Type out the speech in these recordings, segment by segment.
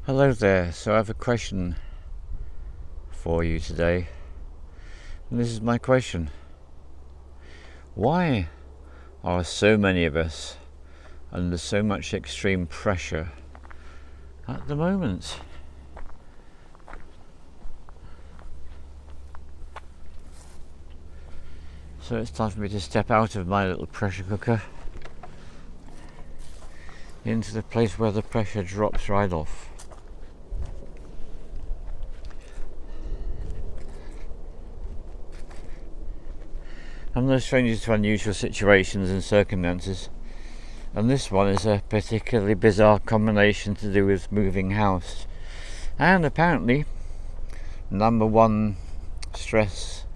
Hello there. So I have a question for you today. And this is my question. Why are so many of us under so much extreme pressure at the moment? So it's time for me to step out of my little pressure cooker into the place where the pressure drops right off. I'm no stranger to unusual situations and circumstances, and this one is a particularly bizarre combination to do with moving house. And apparently, number one stress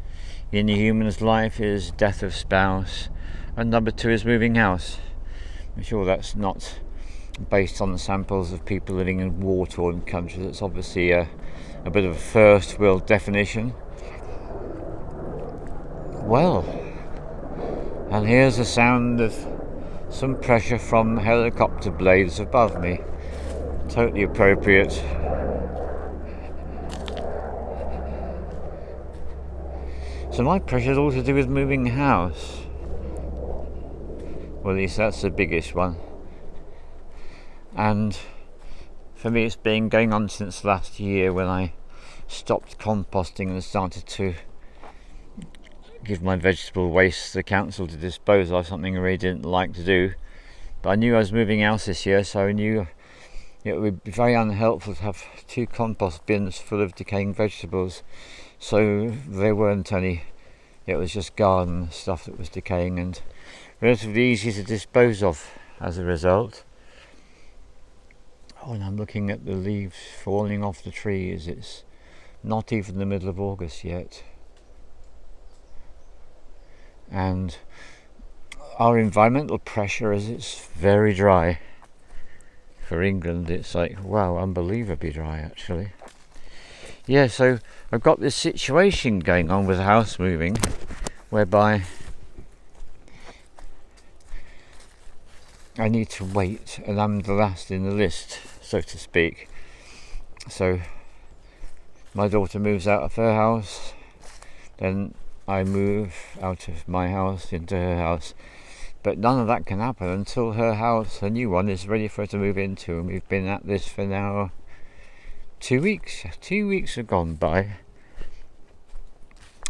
in a human's life is death of spouse, and number two is moving house. I'm sure that's not based on samples of people living in war-torn countries. It's obviously a bit of a first world definition. Well, and here's the sound of some pressure from helicopter blades above me. Totally appropriate. So my pressure is all to do with moving house. Well, at least that's the biggest one. And for me, it's been going on since last year when I stopped composting and started to give my vegetable waste to the council to dispose of, something I really didn't like to do. But I knew I was moving house this year, so I knew it would be very unhelpful to have 2 compost bins full of decaying vegetables. So there weren't any. It was just garden stuff that was decaying and relatively easy to dispose of as a result. Oh, and I'm looking at the leaves falling off the trees. It's not even the middle of August yet. And our environmental pressure is it's very dry. For England, it's like, wow, unbelievably dry actually. Yeah, so I've got this situation going on with house moving whereby I need to wait, and I'm the last in the list, so to speak. So my daughter moves out of her house, then I move out of my house into her house, but none of that can happen until her house, her new one, is ready for her to move into, and we've been at this for now 2 weeks. 2 weeks have gone by.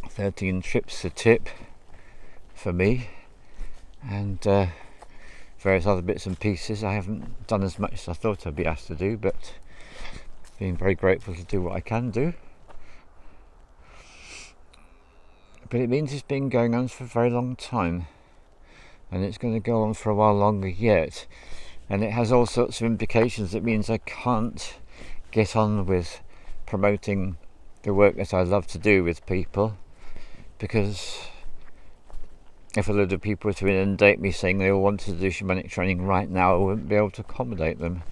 13 trips to tip for me, and various other bits and pieces. I haven't done as much as I thought I'd be asked to do, but being very grateful to do what I can do. But it means it's been going on for a very long time, and it's going to go on for a while longer yet, and it has all sorts of implications. It means I can't get on with promoting the work that I love to do with people, because if a load of people were to inundate me saying they all wanted to do shamanic training right now, I wouldn't be able to accommodate them.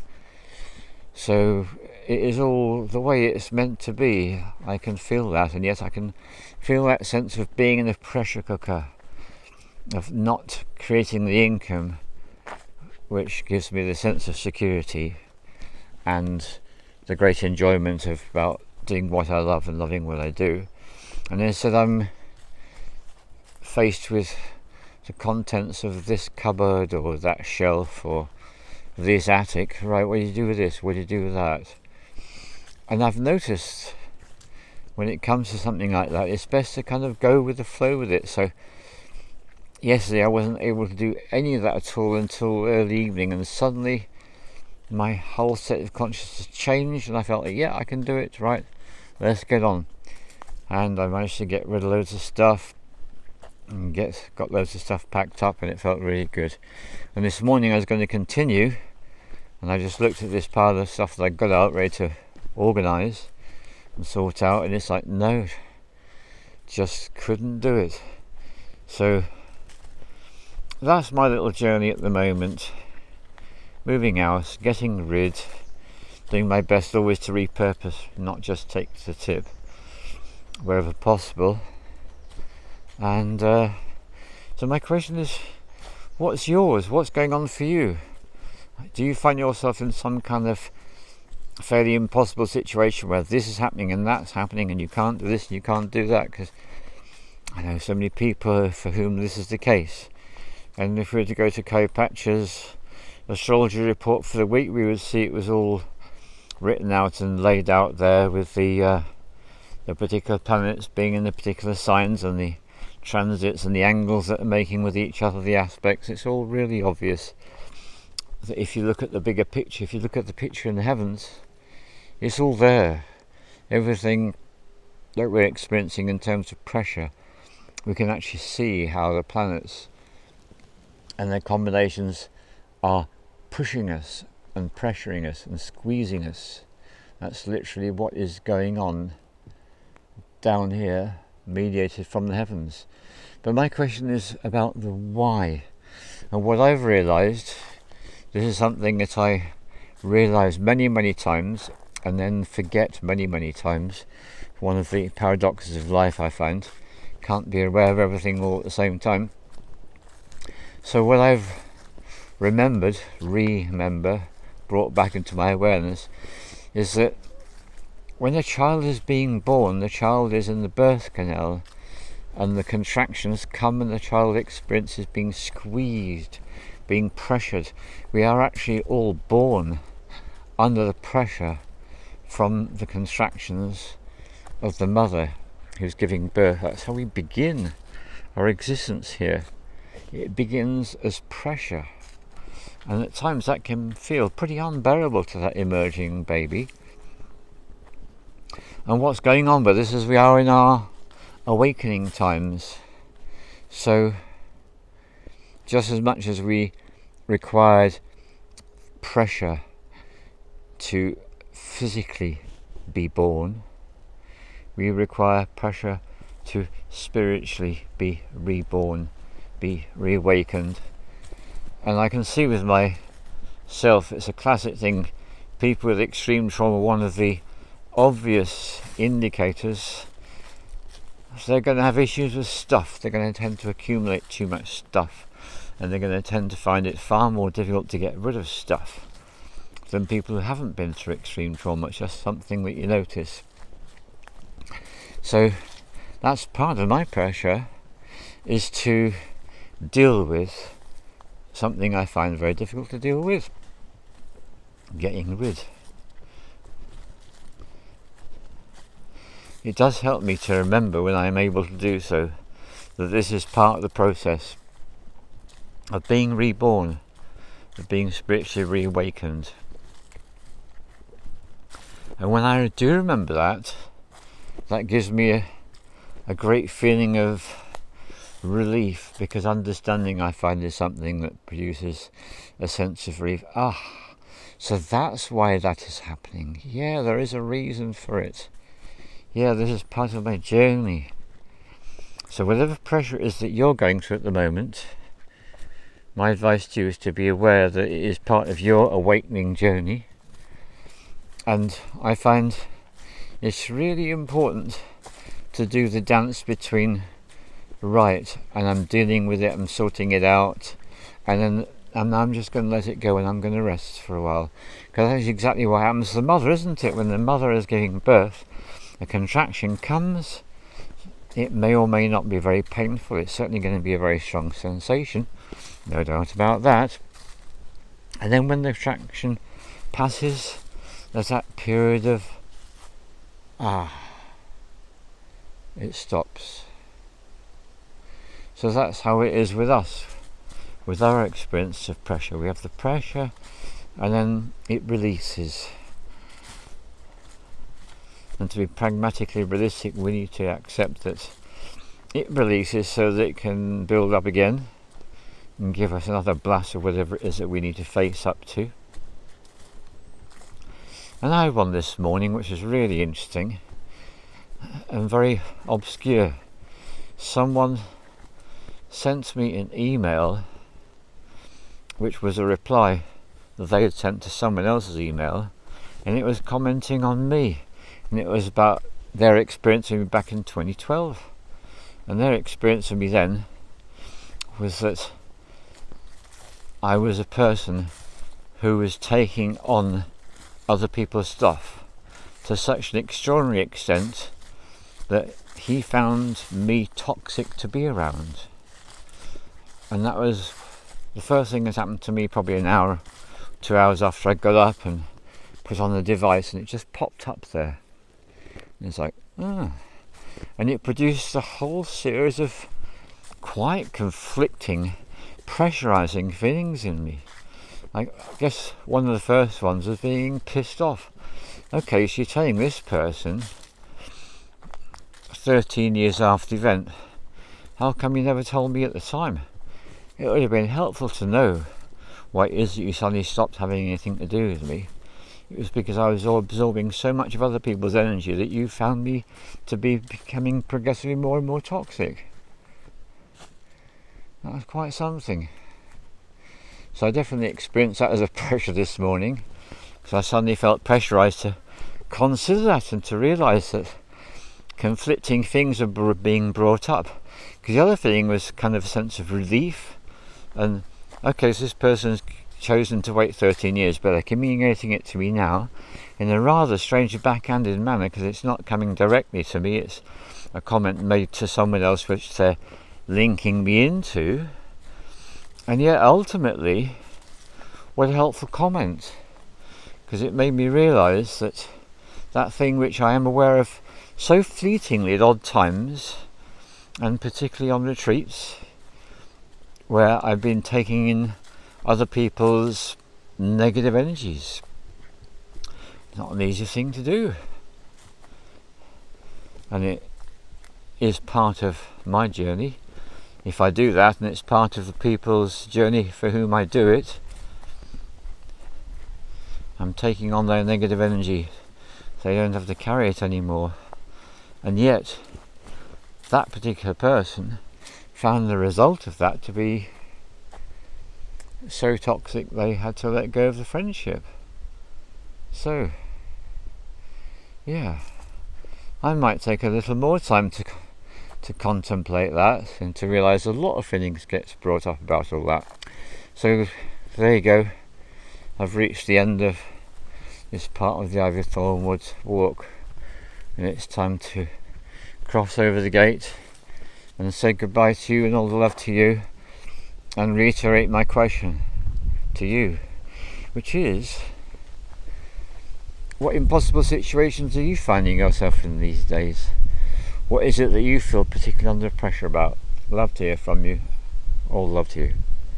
So it is all the way it's meant to be. I can feel that, and yet I can feel that sense of being in a pressure cooker, of not creating the income which gives me the sense of security and the great enjoyment of about doing what I love and loving what I do. And instead I'm faced with the contents of this cupboard or that shelf or this attic. Right, what do you do with this? What do you do with that? And I've noticed when it comes to something like that, it's best to kind of go with the flow with it. So yesterday I wasn't able to do any of that at all until early evening, and suddenly my whole set of consciousness changed, and I felt like, yeah, I can do it, right, let's get on. And I managed to get rid of loads of stuff and got loads of stuff packed up, and it felt really good. And this morning I was going to continue, and I just looked at this pile of stuff that I got out ready to organise and sort out, and it's like, no, just couldn't do it. So that's my little journey at the moment. Moving house, getting rid, doing my best always to repurpose, not just take the tip wherever possible. And so my question is, what's yours? What's going on for you? Do you find yourself in some kind of fairly impossible situation where this is happening and that's happening and you can't do this and you can't do that, because I know so many people for whom this is the case. And if we were to go to Cleopatra's astrology report for the week, we would see it was all written out and laid out there with the particular planets being in the particular signs and the transits and the angles that are making with each other, the aspects. It's all really obvious that if you look at the bigger picture, if you look at the picture in the heavens, it's all there. Everything that we're experiencing in terms of pressure, we can actually see how the planets and their combinations are pushing us and pressuring us and squeezing us. That's literally what is going on down here, mediated from the heavens. But my question is about the why. And what I've realized, this is something that I realize many times and then forget many times. One of the paradoxes of life, I find. Can't be aware of everything all at the same time. So what I've brought back into my awareness, is that when a child is being born, the child is in the birth canal, and the contractions come and the child experiences being squeezed, being pressured. We are actually all born under the pressure from the contractions of the mother who's giving birth. That's how we begin our existence here. It begins as pressure, and at times that can feel pretty unbearable to that emerging baby. And what's going on with us is we are in our awakening times. So just as much as we required pressure to physically be born, we require pressure to spiritually be reborn, be reawakened. And I can see with myself, it's a classic thing, people with extreme trauma, one of the obvious indicators, they're going to have issues with stuff. They're going to tend to accumulate too much stuff, and they're going to tend to find it far more difficult to get rid of stuff than people who haven't been through extreme trauma. It's just something that you notice. So that's part of my pressure, is to deal with something I find very difficult to deal with, getting rid. It does help me to remember, when I am able to do so, that this is part of the process of being reborn, of being spiritually reawakened. And when I do remember that, that gives me a great feeling of relief, because understanding, I find, is something that produces a sense of relief. So that's why that is happening. Yeah, there is a reason for it. Yeah, this is part of my journey. So whatever pressure it is that you're going through at the moment, my advice to you is to be aware that it is part of your awakening journey. And I find it's really important to do the dance between, right, and I'm dealing with it, I'm sorting it out, and I'm just going to let it go and I'm going to rest for a while. Because that's exactly what happens to the mother, isn't it? When the mother is giving birth, a contraction comes. It may or may not be very painful. It's certainly going to be a very strong sensation, no doubt about that. And then when the contraction passes, there's that period of it stops. So that's how it is with us, with our experience of pressure. We have the pressure, and then it releases. And to be pragmatically realistic, we need to accept that it releases so that it can build up again and give us another blast of whatever it is that we need to face up to. And I had one this morning which is really interesting and very obscure. Someone sent me an email which was a reply that they had sent to someone else's email, and it was commenting on me. And it was about their experience of me back in 2012. And their experience of me then was that I was a person who was taking on other people's stuff to such an extraordinary extent that he found me toxic to be around. And that was the first thing that happened to me probably an hour, 2 hours after I got up and put on the device, and it just popped up there. And it's like, ah. And it produced a whole series of quite conflicting, pressurizing feelings in me. I guess one of the first ones was being pissed off. Okay, so you're telling this person 13 years after the event, how come you never told me at the time? It would have been helpful to know why it is that you suddenly stopped having anything to do with me. It was because I was absorbing so much of other people's energy that you found me to be becoming progressively more and more toxic. That was quite something. So I definitely experienced that as a pressure this morning, because I suddenly felt pressurized to consider that and to realize that conflicting things are being brought up. Because the other thing was kind of a sense of relief, and okay, so this person's chosen to wait 13 years, but they're communicating it to me now in a rather strange backhanded manner, because it's not coming directly to me, it's a comment made to someone else which they're linking me into. And yet ultimately, what a helpful comment, because it made me realise that that thing which I am aware of so fleetingly at odd times, and particularly on retreats where I've been taking in other people's negative energies, it's not an easy thing to do, and it is part of my journey. If I do that, and it's part of the people's journey for whom I do it, I'm taking on their negative energy. They don't have to carry it anymore. And yet, that particular person found the result of that to be so toxic they had to let go of the friendship. So, yeah, I might take a little more time to contemplate that and to realise a lot of feelings gets brought up about all that. So there you go, I've reached the end of this part of the Ivy Thornwood walk, and it's time to cross over the gate and say goodbye to you and all the love to you, and reiterate my question to you, which is, what impossible situations are you finding yourself in these days? What is it that you feel particularly under pressure about? Love to hear from you. All love to you.